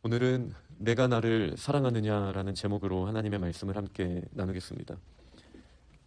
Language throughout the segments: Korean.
오늘은 내가 나를 사랑하느냐라는 제목으로 하나님의 말씀을 함께 나누겠습니다.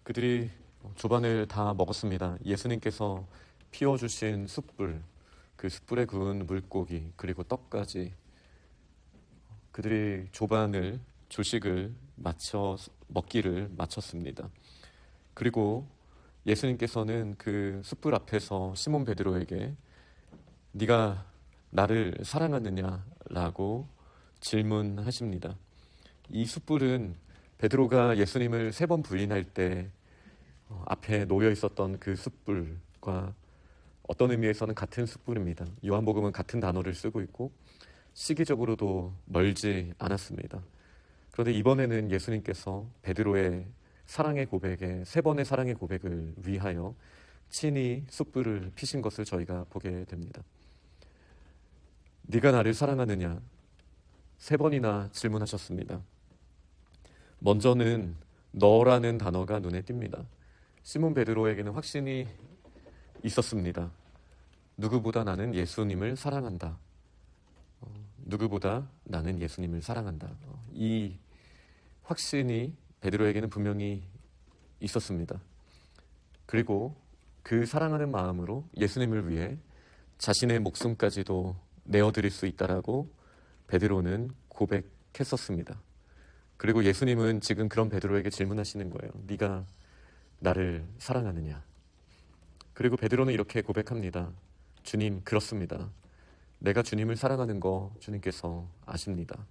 그들이 조반을 다 먹었습니다. 예수님께서 피워주신 숯불, 그 숯불에 구운 물고기, 그리고 떡까지 그들이 조반을, 조식을 먹기를 마쳤습니다. 그리고 예수님께서는 그 숯불 앞에서 시몬 베드로에게 네가 나를 사랑하느냐라고 질문하십니다. 이 숯불은 베드로가 예수님을 3번 부인할 때 앞에 놓여 있었던 그 숯불과 어떤 의미에서는 같은 숯불입니다. 요한복음은 같은 단어를 쓰고 있고 시기적으로도 멀지 않았습니다. 그런데 이번에는 예수님께서 베드로의 사랑의 고백에 3번의 사랑의 고백을 위하여 친히 숯불을 피신 것을 저희가 보게 됩니다. 네가 나를 사랑하느냐? 3번이나 질문하셨습니다. 먼저는 너라는 단어가 눈에 띕니다. 시몬 베드로에게는 확신이 있었습니다. 누구보다 나는 예수님을 사랑한다. 누구보다 나는 예수님을 사랑한다. 이 확신이 베드로에게는 분명히 있었습니다. 그리고 그 사랑하는 마음으로 예수님을 위해 자신의 목숨까지도 내어드릴 수 있다라고 베드로는 고백했었습니다. 그리고 예수님은 지금 그런 베드로에게 질문하시는 거예요. 네가 나를 사랑하느냐? 그리고 베드로는 이렇게 고백합니다. 주님, 그렇습니다. 내가 주님을 사랑하는 거 주님께서 아십니다.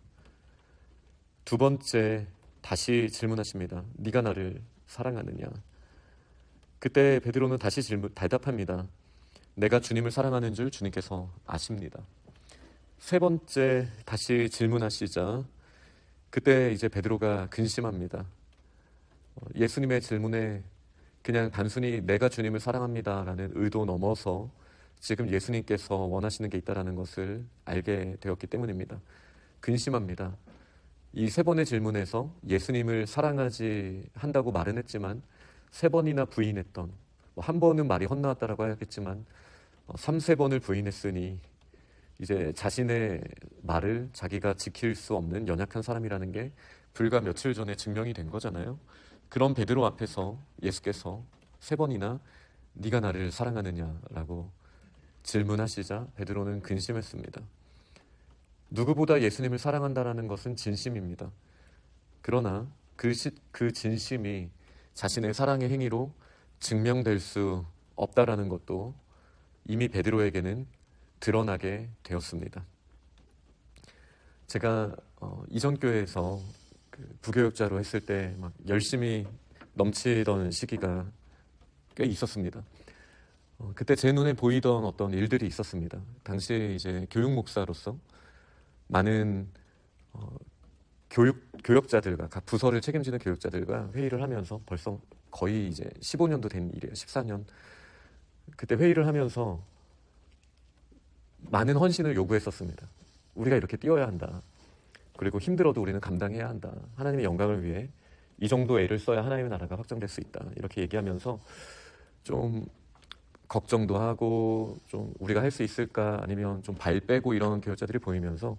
2번째 다시 질문하십니다. 네가 나를 사랑하느냐? 그때 베드로는 다시 대답합니다. 내가 주님을 사랑하는 줄 주님께서 아십니다. 3번째 다시 질문하시자 그때 이제 베드로가 근심합니다. 예수님의 질문에 그냥 단순히 내가 주님을 사랑합니다라는 의도 넘어서 지금 예수님께서 원하시는 게 있다는 것을 알게 되었기 때문입니다. 근심합니다. 이 3번의 질문에서 예수님을 사랑하지 한다고 말은 했지만 3번이나 부인했던, 한 번은 말이 헛나왔다라고 하겠지만 3-4번을 부인했으니 이제 자신의 말을 자기가 지킬 수 없는 연약한 사람이라는 게 불과 며칠 전에 증명이 된 거잖아요. 그런 베드로 앞에서 예수께서 3번이나 네가 나를 사랑하느냐라고 질문하시자 베드로는 근심했습니다. 누구보다 예수님을 사랑한다라는 것은 진심입니다. 그러나 그 진심이 자신의 사랑의 행위로 증명될 수 없다라는 것도 이미 베드로에게는 드러나게 되었습니다. 제가 이전 교회에서 부교육자로 했을 때 막 열심히 넘치던 시기가 꽤 있었습니다. 그때 제 눈에 보이던 어떤 일들이 있었습니다. 당시에 이제 교육 목사로서 많은 교역자들과 각 부서를 책임지는 교역자들과 회의를 하면서 벌써 거의 이제 15년도 된 일이에요. 14년. 그때 회의를 하면서 많은 헌신을 요구했었습니다. 우리가 이렇게 뛰어야 한다. 그리고 힘들어도 우리는 감당해야 한다. 하나님의 영광을 위해 이 정도 애를 써야 하나님의 나라가 확장될 수 있다. 이렇게 얘기하면서 좀 걱정도 하고 좀 우리가 할 수 있을까 아니면 좀 발 빼고 이런 교역자들이 보이면서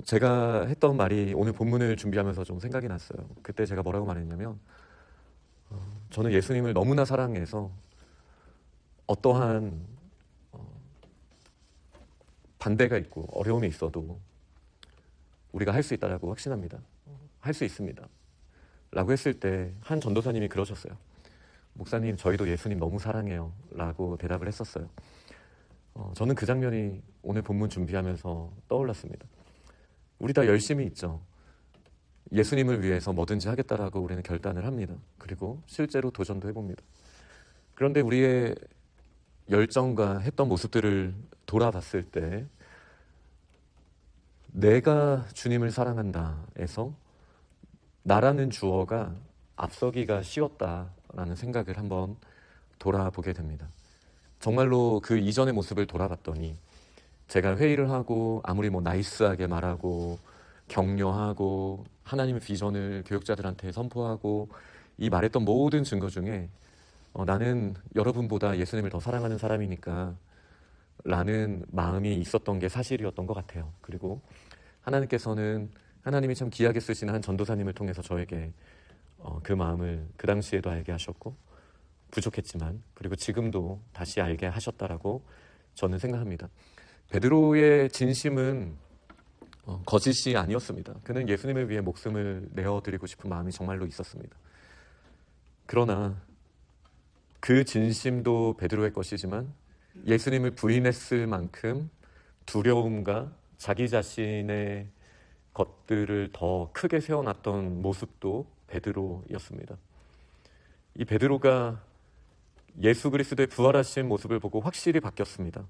제가 했던 말이 오늘 본문을 준비하면서 좀 생각이 났어요. 그때 제가 뭐라고 말했냐면 저는 예수님을 너무나 사랑해서 어떠한 반대가 있고 어려움이 있어도 우리가 할 수 있다라고 확신합니다. 할 수 있습니다. 라고 했을 때 한 전도사님이 그러셨어요. 목사님, 저희도 예수님 너무 사랑해요. 라고 대답을 했었어요. 저는 그 장면이 오늘 본문 준비하면서 떠올랐습니다. 우리 다 열심히 있죠. 예수님을 위해서 뭐든지 하겠다라고 우리는 결단을 합니다. 그리고 실제로 도전도 해봅니다. 그런데 우리의 열정과 했던 모습들을 돌아봤을 때 내가 주님을 사랑한다에서 나라는 주어가 앞서기가 쉬웠다라는 생각을 한번 돌아보게 됩니다. 정말로 그 이전의 모습을 돌아봤더니 제가 회의를 하고 아무리 나이스하게 말하고 격려하고 하나님의 비전을 교육자들한테 선포하고 이 말했던 모든 증거 중에 나는 여러분보다 예수님을 더 사랑하는 사람이니까 라는 마음이 있었던 게 사실이었던 것 같아요. 그리고 하나님께서는 하나님이 참 귀하게 쓰시는 한 전도사님을 통해서 저에게 그 마음을 그 당시에도 알게 하셨고 부족했지만 그리고 지금도 다시 알게 하셨다라고 저는 생각합니다. 베드로의 진심은 거짓이 아니었습니다. 그는 예수님을 위해 목숨을 내어드리고 싶은 마음이 정말로 있었습니다. 그러나 그 진심도 베드로의 것이지만 예수님을 부인했을 만큼 두려움과 자기 자신의 것들을 더 크게 세워놨던 모습도 베드로였습니다. 이 베드로가 예수 그리스도의 부활하신 모습을 보고 확실히 바뀌었습니다.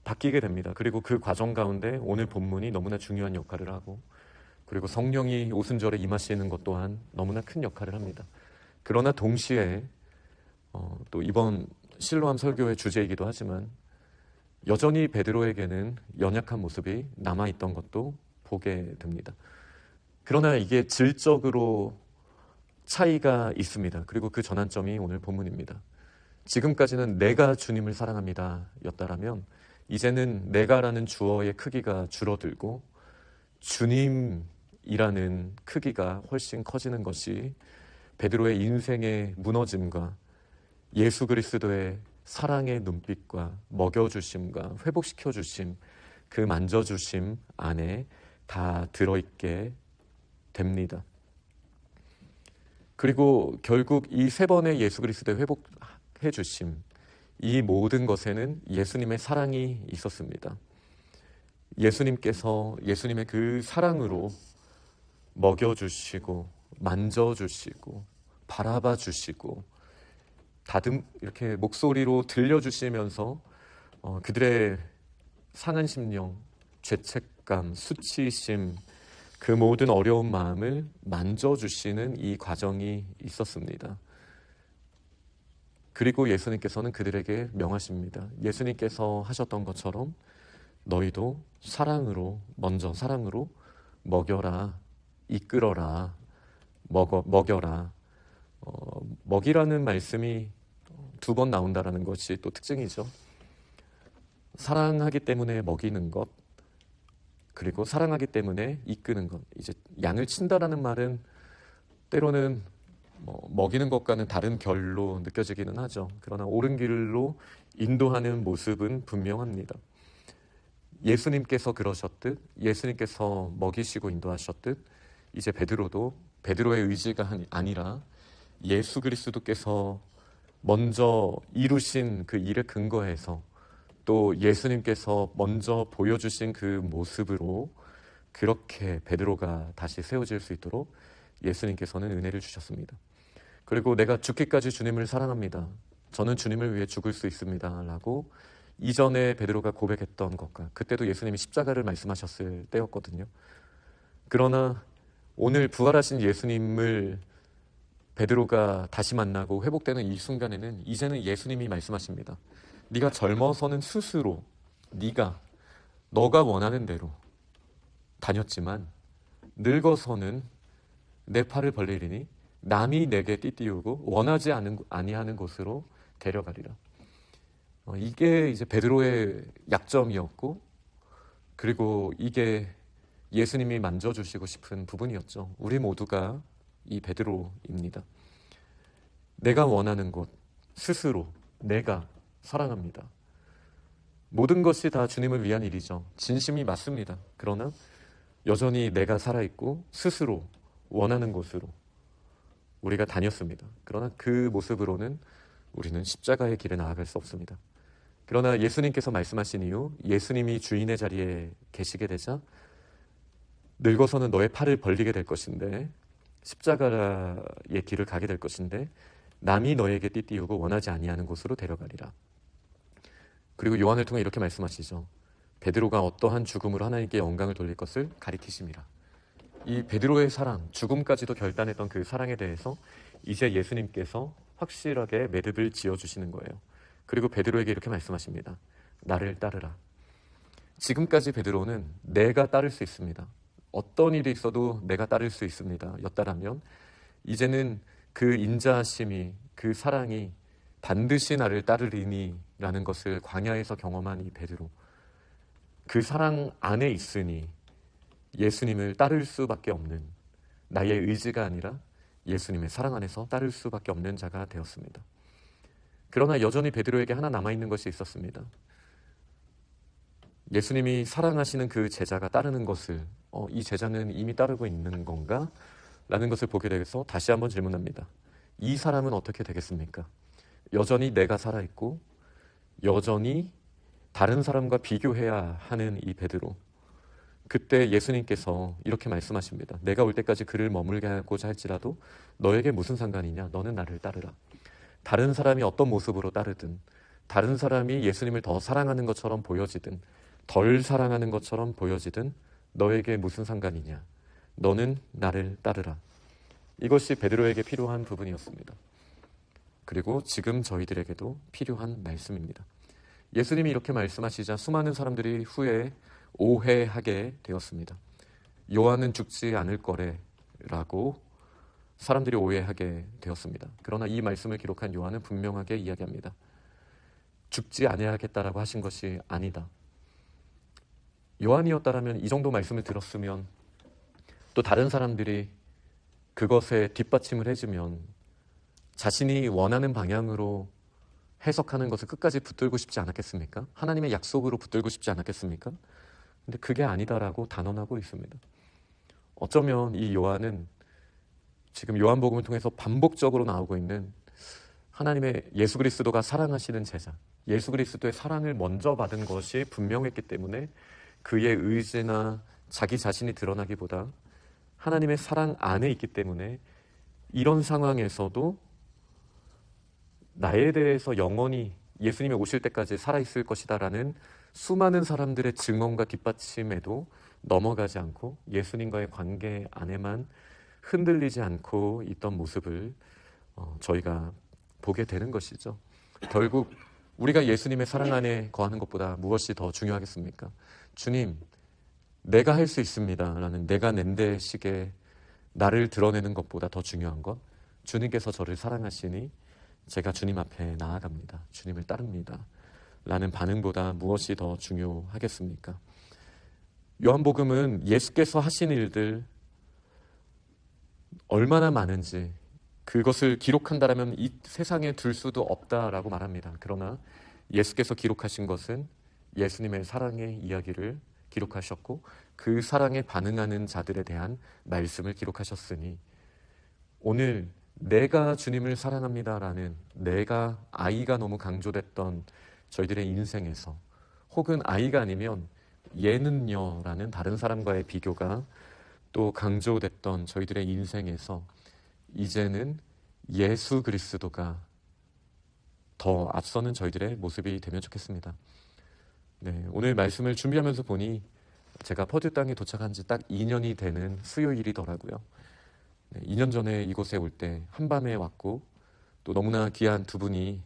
바뀌게 됩니다. 그리고 그 과정 가운데 오늘 본문이 너무나 중요한 역할을 하고 그리고 성령이 오순절에 임하시는 것 또한 너무나 큰 역할을 합니다. 그러나 동시에 또 이번 실로암 설교의 주제이기도 하지만 여전히 베드로에게는 연약한 모습이 남아있던 것도 보게 됩니다. 그러나 이게 질적으로 차이가 있습니다. 그리고 그 전환점이 오늘 본문입니다. 지금까지는 내가 주님을 사랑합니다 였다라면 이제는 내가라는 주어의 크기가 줄어들고 주님이라는 크기가 훨씬 커지는 것이 베드로의 인생의 무너짐과 예수 그리스도의 사랑의 눈빛과 먹여주심과 회복시켜주심, 그 만져주심 안에 다 들어있게 됩니다. 그리고 결국 이 세 번의 예수 그리스도의 회복해 주심, 이 모든 것에는 예수님의 사랑이 있었습니다. 예수님께서 예수님의 그 사랑으로 먹여주시고 만져주시고 바라봐 주시고 이렇게 목소리로 들려주시면서 그들의 상한 심령, 죄책감, 수치심, 그 모든 어려운 마음을 만져주시는 이 과정이 있었습니다. 그리고 예수님께서는 그들에게 명하십니다. 예수님께서 하셨던 것처럼 너희도 먼저 사랑으로 먹여라, 이끌어라, 먹여라. 먹이라는 말씀이 2번 나온다라는 것이 또 특징이죠. 사랑하기 때문에 먹이는 것, 그리고 사랑하기 때문에 이끄는 것. 이제 양을 친다라는 말은 때로는 먹이는 것과는 다른 결로 느껴지기는 하죠. 그러나 옳은 길로 인도하는 모습은 분명합니다. 예수님께서 그러셨듯, 예수님께서 먹이시고 인도하셨듯, 이제 베드로의 의지가 아니라 예수 그리스도께서 먼저 이루신 그 일에 근거해서 또 예수님께서 먼저 보여주신 그 모습으로 그렇게 베드로가 다시 세워질 수 있도록 예수님께서는 은혜를 주셨습니다. 그리고 내가 죽기까지 주님을 사랑합니다. 저는 주님을 위해 죽을 수 있습니다. 라고 이전에 베드로가 고백했던 것과 그때도 예수님이 십자가를 말씀하셨을 때였거든요. 그러나 오늘 부활하신 예수님을 베드로가 다시 만나고 회복되는 이 순간에는 이제는 예수님이 말씀하십니다. 네가 젊어서는 스스로 너가 원하는 대로 다녔지만 늙어서는 내 팔을 벌리리니 남이 내게 띠띠우고 원하지 아니하는 곳으로 데려가리라. 이게 이제 베드로의 약점이었고 그리고 이게 예수님이 만져주시고 싶은 부분이었죠. 우리 모두가 이 베드로입니다. 내가 원하는 곳, 스스로 내가 사랑합니다. 모든 것이 다 주님을 위한 일이죠. 진심이 맞습니다. 그러나 여전히 내가 살아있고 스스로 원하는 곳으로 우리가 다녔습니다. 그러나 그 모습으로는 우리는 십자가의 길에 나아갈 수 없습니다. 그러나 예수님께서 말씀하신 이후 예수님이 주인의 자리에 계시게 되자 늙어서는 너의 팔을 벌리게 될 것인데 십자가의 길을 가게 될 것인데 남이 너에게 띠띠우고 원하지 아니하는 곳으로 데려가리라. 그리고 요한을 통해 이렇게 말씀하시죠. 베드로가 어떠한 죽음으로 하나님께 영광을 돌릴 것을 가리키심이라. 이 베드로의 사랑, 죽음까지도 결단했던 그 사랑에 대해서 이제 예수님께서 확실하게 매듭을 지어주시는 거예요. 그리고 베드로에게 이렇게 말씀하십니다. 나를 따르라. 지금까지 베드로는 내가 따를 수 있습니다. 어떤 일이 있어도 내가 따를 수 있습니다. 였다라면 이제는 그 인자하심이, 그 사랑이 반드시 나를 따르리니 라는 것을 광야에서 경험한 이 베드로, 그 사랑 안에 있으니 예수님을 따를 수밖에 없는, 나의 의지가 아니라 예수님의 사랑 안에서 따를 수밖에 없는 자가 되었습니다. 그러나 여전히 베드로에게 하나 남아있는 것이 있었습니다. 예수님이 사랑하시는 그 제자가 따르는 것을 이 제자는 이미 따르고 있는 건가? 라는 것을 보게 되어서 다시 한번 질문합니다. 이 사람은 어떻게 되겠습니까? 여전히 내가 살아있고 여전히 다른 사람과 비교해야 하는 이 베드로, 그때 예수님께서 이렇게 말씀하십니다. 내가 올 때까지 그를 머물게 하고자 할지라도 너에게 무슨 상관이냐? 너는 나를 따르라. 다른 사람이 어떤 모습으로 따르든, 다른 사람이 예수님을 더 사랑하는 것처럼 보여지든 덜 사랑하는 것처럼 보여지든 너에게 무슨 상관이냐? 너는 나를 따르라. 이것이 베드로에게 필요한 부분이었습니다. 그리고 지금 저희들에게도 필요한 말씀입니다. 예수님이 이렇게 말씀하시자 수많은 사람들이 후에 오해하게 되었습니다. 요한은 죽지 않을 거래라고 사람들이 오해하게 되었습니다. 그러나 이 말씀을 기록한 요한은 분명하게 이야기합니다. 죽지 아니하겠다라고 하신 것이 아니다. 요한이었다라면 이 정도 말씀을 들었으면, 또 다른 사람들이 그것에 뒷받침을 해주면 자신이 원하는 방향으로 해석하는 것을 끝까지 붙들고 싶지 않았겠습니까? 하나님의 약속으로 붙들고 싶지 않았겠습니까? 근데 그게 아니다라고 단언하고 있습니다. 어쩌면 이 요한은 지금 요한복음을 통해서 반복적으로 나오고 있는 하나님의 예수 그리스도가 사랑하시는 제자, 예수 그리스도의 사랑을 먼저 받은 것이 분명했기 때문에 그의 의지나 자기 자신이 드러나기보다 하나님의 사랑 안에 있기 때문에 이런 상황에서도 나에 대해서 영원히 예수님이 오실 때까지 살아있을 것이다라는 수많은 사람들의 증언과 뒷받침에도 넘어가지 않고 예수님과의 관계 안에만 흔들리지 않고 있던 모습을 저희가 보게 되는 것이죠. 결국 우리가 예수님의 사랑 안에 거하는 것보다 무엇이 더 중요하겠습니까? 주님, 내가 할 수 있습니다 라는 내가 낸대식의 나를 드러내는 것보다 더 중요한 것, 주님께서 저를 사랑하시니 제가 주님 앞에 나아갑니다, 주님을 따릅니다 라는 반응보다 무엇이 더 중요하겠습니까? 요한복음은 예수께서 하신 일들 얼마나 많은지 그것을 기록한다라면 이 세상에 둘 수도 없다라고 말합니다. 그러나 예수께서 기록하신 것은 예수님의 사랑의 이야기를 기록하셨고 그 사랑에 반응하는 자들에 대한 말씀을 기록하셨으니, 오늘 내가 주님을 사랑합니다라는 내가 아이가 너무 강조됐던 저희들의 인생에서, 혹은 아이가 아니면 얘는요라는 다른 사람과의 비교가 또 강조됐던 저희들의 인생에서 이제는 예수 그리스도가 더 앞서는 저희들의 모습이 되면 좋겠습니다. 네, 오늘 말씀을 준비하면서 보니 제가 퍼듀 땅에 도착한 지 딱 2년이 되는 수요일이더라고요. 네, 2년 전에 이곳에 올 때 한밤에 왔고, 또 너무나 귀한 두 분이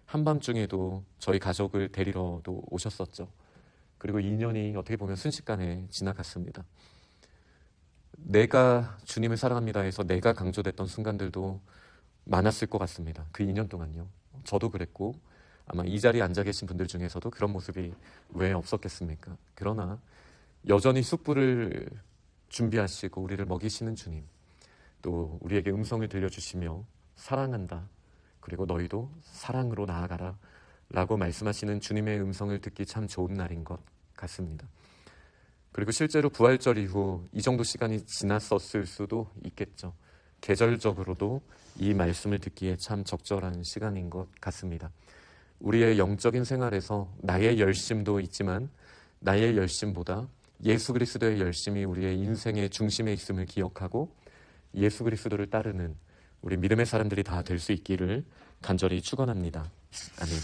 한밤중에도 저희 가족을 데리러도 오셨었죠. 그리고 2년이 어떻게 보면 순식간에 지나갔습니다. 내가 주님을 사랑합니다 해서 내가 강조됐던 순간들도 많았을 것 같습니다. 그 2년 동안요. 저도 그랬고 아마 이 자리에 앉아 계신 분들 중에서도 그런 모습이 왜 없었겠습니까? 그러나 여전히 숯불을 준비하시고 우리를 먹이시는 주님, 또 우리에게 음성을 들려주시며 사랑한다, 그리고 너희도 사랑으로 나아가라 라고 말씀하시는 주님의 음성을 듣기 참 좋은 날인 것 같습니다. 그리고 실제로 부활절 이후 이 정도 시간이 지났었을 수도 있겠죠. 계절적으로도 이 말씀을 듣기에 참 적절한 시간인 것 같습니다. 우리의 영적인 생활에서 나의 열심도 있지만 나의 열심보다 예수 그리스도의 열심이 우리의 인생의 중심에 있음을 기억하고 예수 그리스도를 따르는 우리 믿음의 사람들이 다 될 수 있기를 간절히 축원합니다. 아멘.